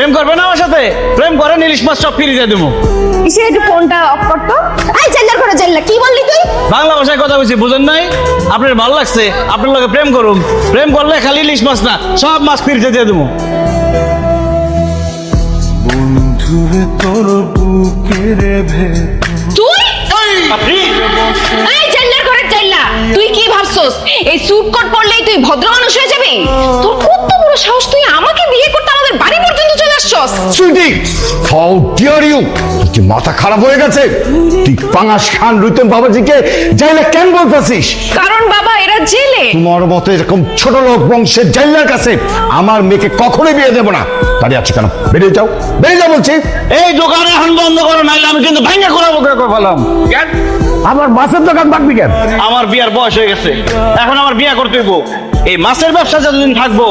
প্রেম করবে না আমার সাথে? প্রেম করেন, ইলিশ মাছ সব ফ্রি দিয়ে দেবো। ইসে একটু ফোনটা অফ করতো। এই চেল্লার করে চেল্লা, কি বললি তুই? বাংলা ভাষায় কথা বলছি, বুঝেন নাই? আপনার ভালো লাগছে, আপনার লগে প্রেম করুন। প্রেম করলে খালি ইলিশ মাছ না, সব মাছ ফ্রিতে দিয়ে দেবো। বন্ধুরে তোর বুকের তুই আপনি এই চেল্লার করে চেল্লা, তুই কি ভাবছস এই স্যুট কোট পরলেই তুই ভদ্র মানুষ হয়ে যাবি? তোর কত বড় সাহস, তুই আমাকে বিয়ে করতে আমাদের বাড়ি পর্যন্ত চলে আসছস? Sweety, how dare you! কি মাথা খারাপ হয়ে গেছে? তুই পাঙাশ খান রুতম বাবাজিকে জাইলা কেন বলতেছিস? কারণ বাবা এরা জেলে। তোমার মতো এরকম ছোট লোক বংশের জাইলার কাছে আমার মেয়েকে কখনোই বিয়ে দেবো না। দাঁড়িয়ে আছো কেন? বেরিয়ে যাও, বেরিয়ে যাও বলছি। এই দোকান এখন বন্ধ করো, নাইলে আমি কিন্তু ভাঙা করাবো করে ফেলাম। আমার মাছের দোকান থাকবি কেন? আমার বিয়ার বয়স হয়ে গেছে, এখন আমার বিয়া করতে হইব। এই মাছের ব্যবসা যতদিন থাকবো